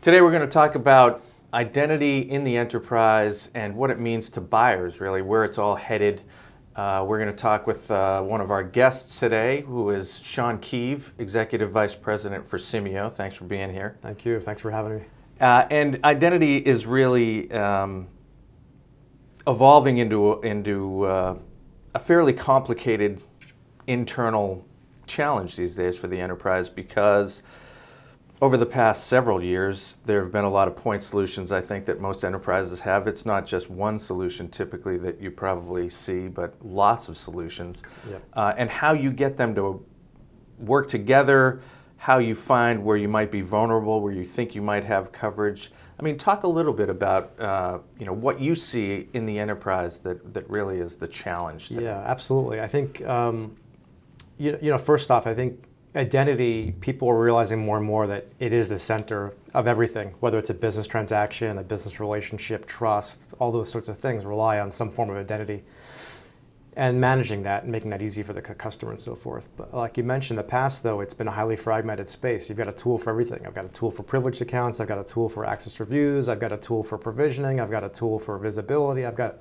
Today we're going to talk about identity in the enterprise and what it means to buyers, really, where it's all headed. We're going to talk with one of our guests today, who is Shawn Keve, Executive Vice President for Simeio. Thanks for being here. Thank you. Thanks for having me. And identity is really evolving into a fairly complicated internal challenge these days for the enterprise, because over the past several years, there have been a lot of point solutions, I think, that most enterprises have. It's not just one solution typically that you probably see, but lots of solutions. Yep. And how you get them to work together, how you find where you might be vulnerable, where you think you might have coverage. I mean, talk a little bit about what you see in the enterprise that really is the challenge today. Yeah, absolutely. I think, first off, I think identity, people are realizing more and more that it is the center of everything, whether it's a business transaction, a business relationship, trust, all those sorts of things rely on some form of identity. And managing that and making that easy for the customer and so forth. But like you mentioned, in the past, though, it's been a highly fragmented space. You've got a tool for everything. I've got a tool for privileged accounts. I've got a tool for access reviews. I've got a tool for provisioning. I've got a tool for visibility. I've got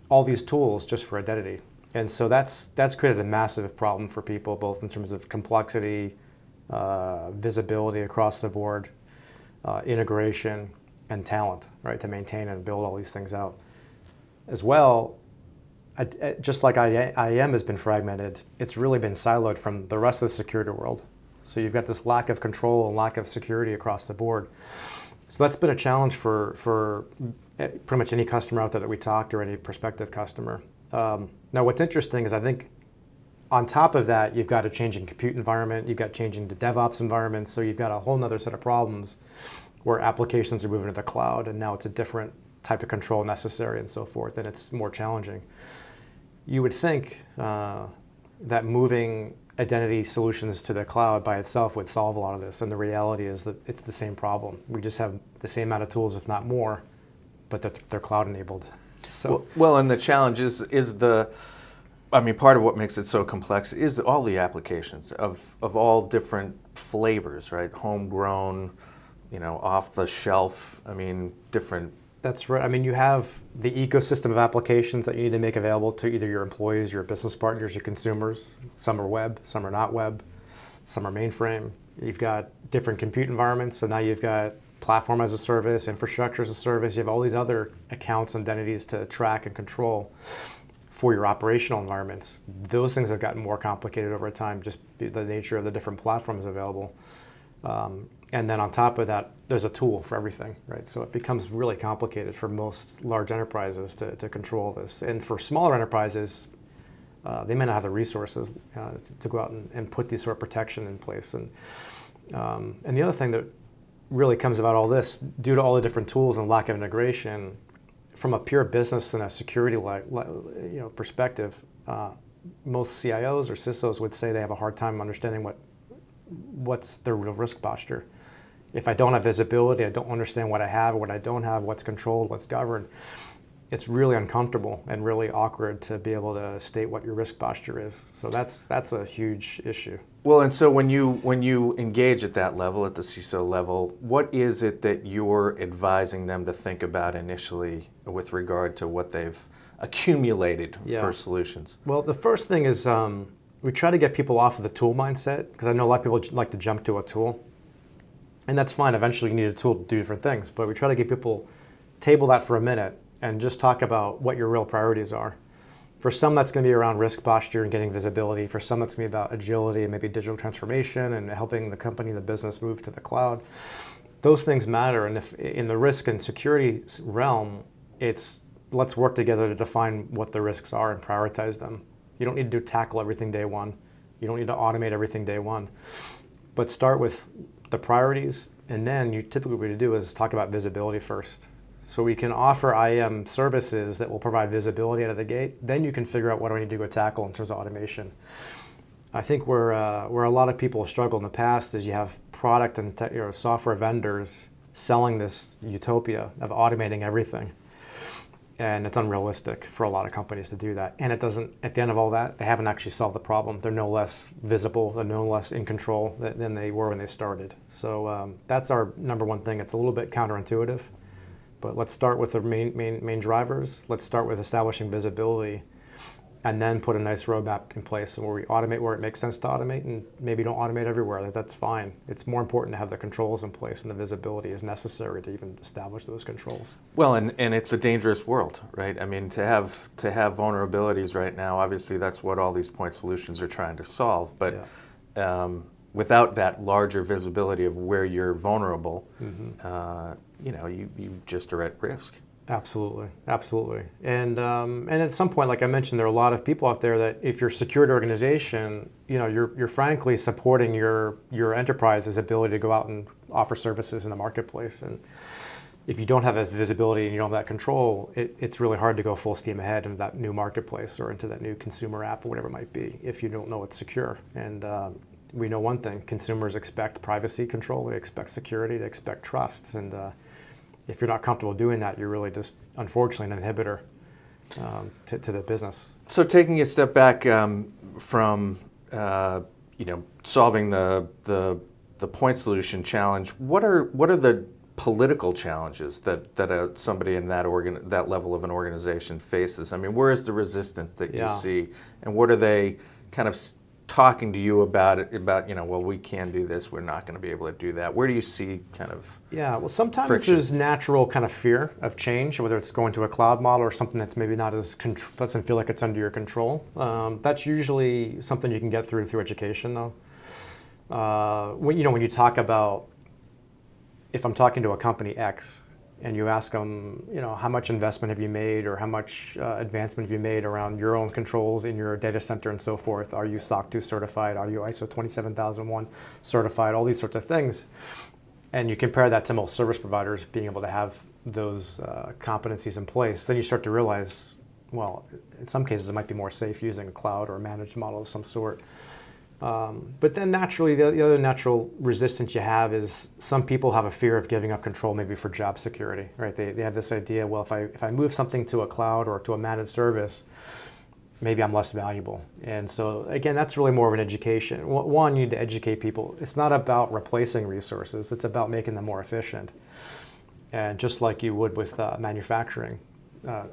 all these tools just for identity. And so that's created a massive problem for people, both in terms of complexity, visibility across the board, integration, and talent, right, to maintain and build all these things out. As well, just like IAM has been fragmented, it's really been siloed from the rest of the security world. So you've got this lack of control and lack of security across the board. So that's been a challenge for pretty much any customer out there that we talk to, or any prospective customer. Now, what's interesting is I think on top of that, you've got a changing compute environment, you've got changing the DevOps environment, so you've got a whole nother set of problems where applications are moving to the cloud, and now it's a different type of control necessary and so forth, and it's more challenging. You would think that moving identity solutions to the cloud by itself would solve a lot of this, and the reality is that it's the same problem. We just have the same amount of tools, if not more, but they're cloud enabled. So well, and the challenge is part of what makes it so complex is all the applications of all different flavors, right? Homegrown, off the shelf. Different. That's right. You have the ecosystem of applications that you need to make available to either your employees, your business partners, your consumers. Some are web, some are not web, some are mainframe. You've got different compute environments, so now you've got platform as a service, infrastructure as a service. You have all these other accounts and identities to track and control for your operational environments. Those things have gotten more complicated over time, just the nature of the different platforms available. And then on top of that, there's a tool for everything, right? So it becomes really complicated for most large enterprises to control this. And for smaller enterprises, they may not have the resources to go out and put these sort of protection in place. And the other thing that really comes about all this, due to all the different tools and lack of integration, from a pure business and a security perspective, most CIOs or CISOs would say they have a hard time understanding what's their real risk posture. If I don't have visibility, I don't understand what I have, what I don't have, what's controlled, what's governed. It's really uncomfortable and really awkward to be able to state what your risk posture is. So that's a huge issue. Well, and so when you engage at that level, at the CISO level, what is it that you're advising them to think about initially with regard to what they've accumulated for solutions? Well, the first thing is we try to get people off of the tool mindset, because I know a lot of people like to jump to a tool. And that's fine. Eventually you need a tool to do different things. But we try to get people table that for a minute and just talk about what your real priorities are. For some, that's going to be around risk posture and getting visibility. For some, that's going to be about agility and maybe digital transformation and helping the company, the business move to the cloud. Those things matter. And if in the risk and security realm, it's let's work together to define what the risks are and prioritize them. You don't need to tackle everything day one. You don't need to automate everything day one. But start with the priorities, and then you typically what you do is talk about visibility first. So we can offer IAM services that will provide visibility out of the gate. Then you can figure out what do I need to go tackle in terms of automation. I think where a lot of people have struggled in the past is you have product and software vendors selling this utopia of automating everything. And it's unrealistic for a lot of companies to do that. And it doesn't, at the end of all that, they haven't actually solved the problem. They're no less visible, they're no less in control than they were when they started. So that's our number one thing. It's a little bit counterintuitive, but let's start with the main drivers. Let's start with establishing visibility, and then put a nice roadmap in place where we automate where it makes sense to automate, and maybe don't automate everywhere. That's fine. It's more important to have the controls in place, and the visibility is necessary to even establish those controls. Well, and it's a dangerous world, right? I mean, to have vulnerabilities right now, obviously that's what all these point solutions are trying to solve. But without that larger visibility of where you're vulnerable, you just are at risk. Absolutely, absolutely. And at some point, like I mentioned, there are a lot of people out there that if you're a secured organization, you're frankly supporting your enterprise's ability to go out and offer services in the marketplace. And if you don't have that visibility and you don't have that control, it's really hard to go full steam ahead into that new marketplace or into that new consumer app or whatever it might be if you don't know it's secure. And we know one thing: consumers expect privacy control, they expect security, they expect trust. And if you're not comfortable doing that, you're really just, unfortunately, an inhibitor to the business. So taking a step back from solving the point solution challenge, what are the political challenges that somebody in that level of an organization faces? I mean, where is the resistance that you see, and what are they kind of talking to you about well, we can do this, we're not going to be able to do that? Where do you see kind of well, sometimes friction? There's natural kind of fear of change, whether it's going to a cloud model or something that's maybe not as doesn't feel like it's under your control. That's usually something you can get through education, though. When you talk about, if I'm talking to a company X and you ask them, how much investment have you made, or how much advancement have you made around your own controls in your data center and so forth? Are you SOC 2 certified? Are you ISO 27001 certified? All these sorts of things. And you compare that to most service providers being able to have those competencies in place, then you start to realize, well, in some cases it might be more safe using a cloud or a managed model of some sort. But then naturally, the other natural resistance you have is some people have a fear of giving up control, maybe for job security, right? They have this idea, well, if I move something to a cloud or to a managed service, maybe I'm less valuable. And so again, that's really more of an education. One, you need to educate people. It's not about replacing resources, it's about making them more efficient. And just like you would with manufacturing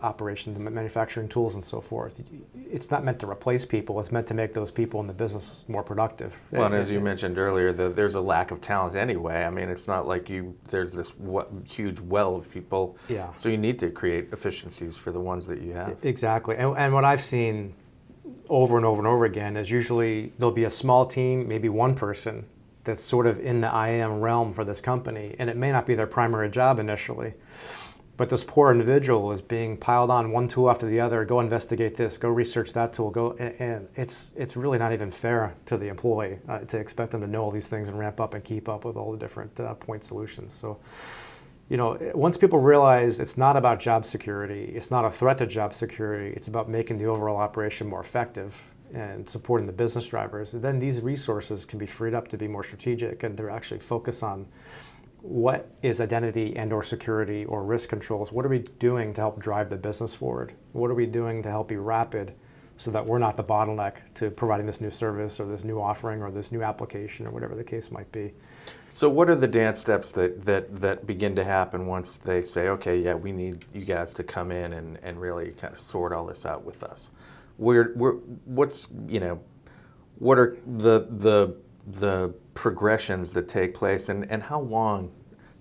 operations, manufacturing tools and so forth, it's not meant to replace people, it's meant to make those people in the business more productive. Well, and as you mentioned earlier, there's a lack of talent anyway. I mean, it's not like there's this huge well of people. Yeah. So you need to create efficiencies for the ones that you have. Exactly. And what I've seen over and over and over again is usually there'll be a small team, maybe one person, that's sort of in the IAM realm for this company, and it may not be their primary job initially. But this poor individual is being piled on one tool after the other. Go investigate this. Go research that tool. And it's really not even fair to the employee to expect them to know all these things and ramp up and keep up with all the different point solutions. So, once people realize it's not about job security, it's not a threat to job security, it's about making the overall operation more effective and supporting the business drivers, then these resources can be freed up to be more strategic and to actually focus on what is identity and or security or risk controls. What are we doing to help drive the business forward? What are we doing to help be rapid so that we're not the bottleneck to providing this new service or this new offering or this new application or whatever the case might be? So what are the dance steps that begin to happen once they say, okay, yeah, we need you guys to come in and really kind of sort all this out with us? What are the progressions that take place, and how long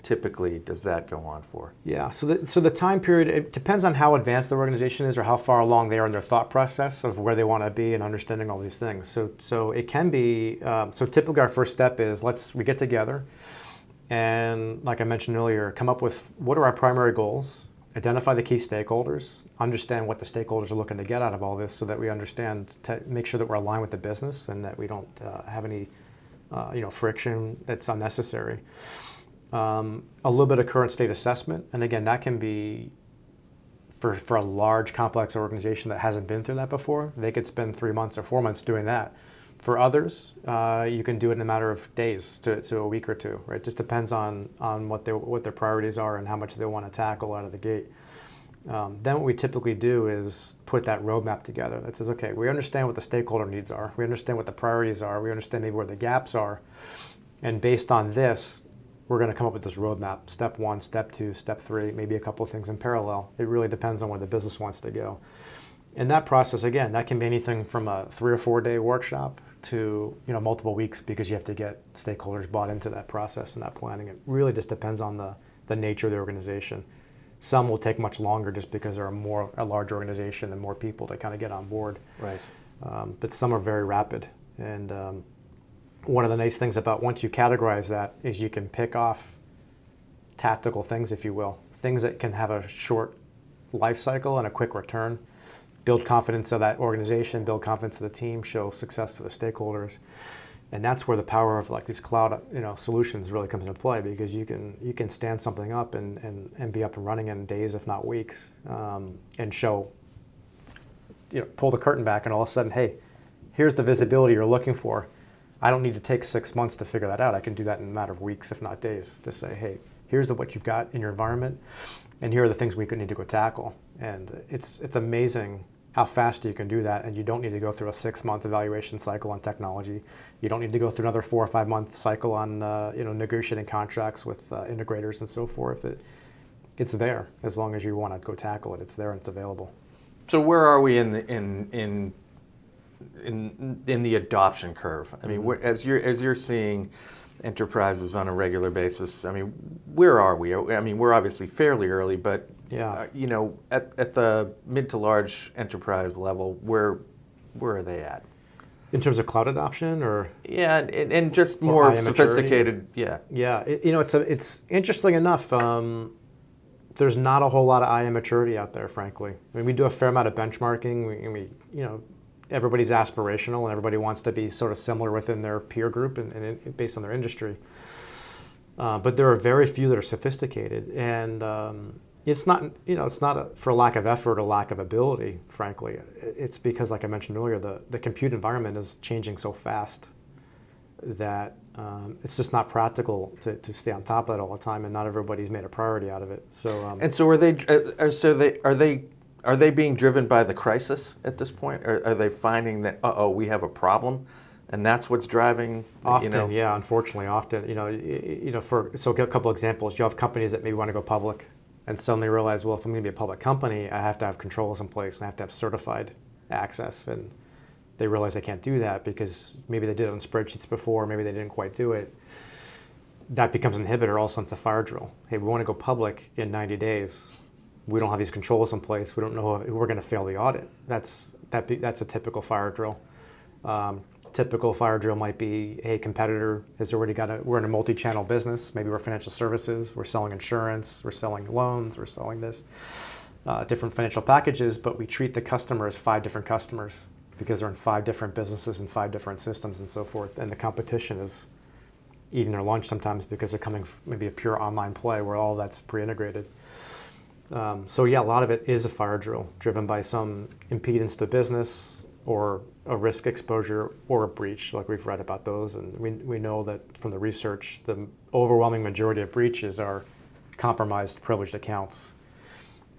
typically does that go on for? Yeah, so the time period, it depends on how advanced the organization is or how far along they are in their thought process of where they want to be and understanding all these things. So it can be, so typically our first step is we get together and, like I mentioned earlier, come up with what are our primary goals, identify the key stakeholders, understand what the stakeholders are looking to get out of all this so that we understand, to make sure that we're aligned with the business and that we don't have any friction that's unnecessary. A little bit of current state assessment, and again, that can be for a large, complex organization that hasn't been through that before. They could spend 3 months or 4 months doing that. For others, you can do it in a matter of days to a week or two. Right? It just depends on what their priorities are and how much they want to tackle out of the gate. Then what we typically do is put that roadmap together that says, okay, we understand what the stakeholder needs are, we understand what the priorities are, we understand maybe where the gaps are, and based on this, we're going to come up with this roadmap, step 1, step 2, step 3, maybe a couple of things in parallel. It really depends on where the business wants to go. And that process, again, that can be anything from a 3 or 4 day workshop to multiple weeks, because you have to get stakeholders bought into that process and that planning. It really just depends on the nature of the organization. Some will take much longer just because they're a large organization and more people to kind of get on board. Right. But some are very rapid. And one of the nice things about once you categorize that is you can pick off tactical things, if you will, things that can have a short life cycle and a quick return, build confidence of that organization, build confidence of the team, show success to the stakeholders. And that's where the power of like these cloud solutions really comes into play, because you can stand something up and be up and running in days, if not weeks, and show, pull the curtain back and all of a sudden, hey, here's the visibility you're looking for. I don't need to take 6 months to figure that out. I can do that in a matter of weeks, if not days, to say, hey, here's what you've got in your environment, and here are the things we could need to go tackle. And it's amazing how fast you can do that, and you don't need to go through a 6-month evaluation cycle on technology. You don't need to go through another 4 or 5 month cycle on negotiating contracts with integrators and so forth. It's there as long as you want to go tackle it. It's there and it's available. So where are we in the adoption curve? I mean, as you're seeing enterprises on a regular basis, I mean, where are we? I mean, we're obviously fairly early, but yeah, at the mid to large enterprise level, where are they at? In terms of cloud adoption, or yeah, and just more sophisticated. Yeah, yeah. It's interesting enough. There's not a whole lot of IM maturity out there, frankly. I mean, we do a fair amount of benchmarking. We everybody's aspirational and everybody wants to be sort of similar within their peer group and based on their industry. But there are very few that are sophisticated, and it's not for lack of effort or lack of ability, frankly. It's because, like I mentioned earlier, the compute environment is changing so fast that it's just not practical to stay on top of it all the time, and not everybody's made a priority out of it. So and so are they being driven by the crisis at this point? Are they finding that we have a problem, and that's what's driving? Often, yeah. Unfortunately, often, so a couple examples. You have companies that maybe want to go public, and suddenly realize, well, if I'm going to be a public company, I have to have controls in place, and I have to have certified access. And they realize they can't do that because maybe they did it on spreadsheets before, maybe they didn't quite do it. That becomes an inhibitor. All of a sudden, it's a fire drill. Hey, we want to go public in 90 days. We don't have these controls in place. We don't know if we're going to fail the audit. That's a typical fire drill. Typical fire drill might be, hey, competitor has already we're in a multi-channel business. Maybe we're financial services. We're selling insurance. We're selling loans. We're selling this, different financial packages, but we treat the customer as 5 different customers because they're in 5 different businesses and 5 different systems and so forth. And the competition is eating their lunch sometimes because they're coming from maybe a pure online play where all that's pre-integrated. So yeah, a lot of it is a fire drill driven by some impedance to business or a risk exposure or a breach, like we've read about those. And we know that from the research, the overwhelming majority of breaches are compromised privileged accounts.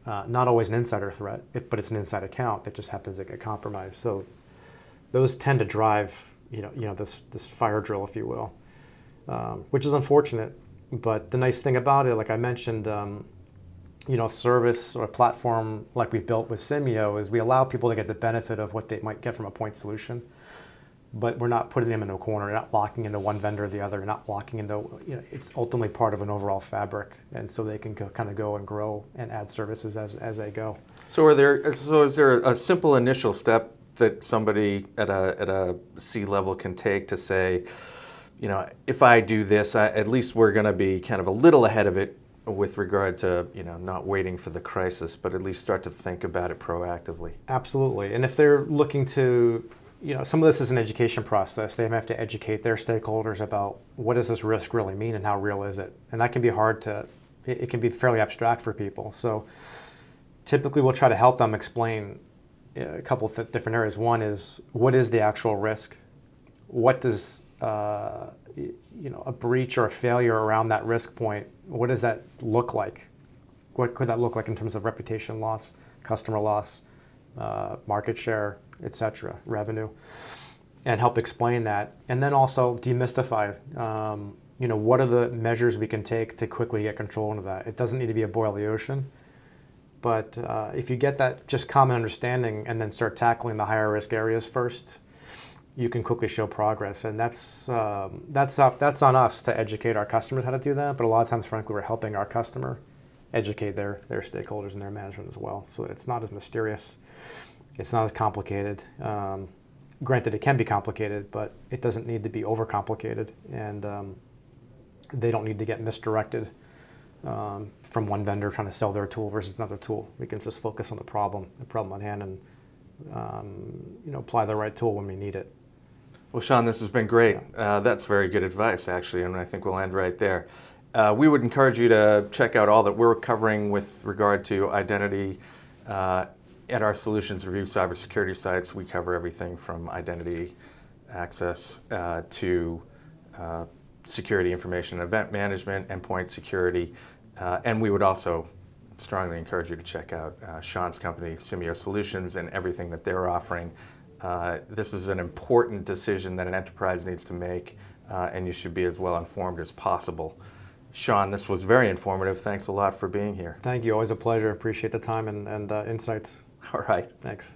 Not always an insider threat, but it's an inside account that just happens to get compromised. So those tend to drive this fire drill, if you will, which is unfortunate. But the nice thing about it, like I mentioned, service or a platform like we've built with Simeio is we allow people to get the benefit of what they might get from a point solution, but we're not putting them in a corner. We're not locking into one vendor or the other. We're not locking into, it's ultimately part of an overall fabric, and so they can go and grow and add services as they go. So is there a simple initial step that somebody at a C-level can take to say, if I do this, at least we're going to be kind of a little ahead of it with regard to, not waiting for the crisis, but at least start to think about it proactively? Absolutely. And if they're looking to, some of this is an education process. They have to educate their stakeholders about what does this risk really mean and how real is it? And that can be it can be fairly abstract for people. So typically we'll try to help them explain a couple of different areas. One is, what is the actual risk? What does a breach or a failure around that risk point, what does that look like? what could that look like in terms of reputation loss, customer loss, market share, etc., revenue, and help explain that. And then also demystify, what are the measures we can take to quickly get control into that. It doesn't need to be a boil the ocean, but if you get that just common understanding and then start tackling the higher risk areas first, you can quickly show progress. And that's on us to educate our customers how to do that. But a lot of times, frankly, we're helping our customer educate their stakeholders and their management as well, so that it's not as mysterious, it's not as complicated. Granted, it can be complicated, but it doesn't need to be overcomplicated, and they don't need to get misdirected from one vendor trying to sell their tool versus another tool. We can just focus on the problem on hand, and apply the right tool when we need it. Well, Shawn, this has been great. That's very good advice, actually, and I think we'll end right there. We would encourage you to check out all that we're covering with regard to identity at our Solutions Review cybersecurity sites. We cover everything from identity access to security information, event management, endpoint security, and we would also strongly encourage you to check out Shawn's company, Simeio Solutions, and everything that they're offering. This is an important decision that an enterprise needs to make, and you should be as well informed as possible. Shawn, this was very informative. Thanks a lot for being here. Thank you. Always a pleasure. Appreciate the time and insights. All right. Thanks.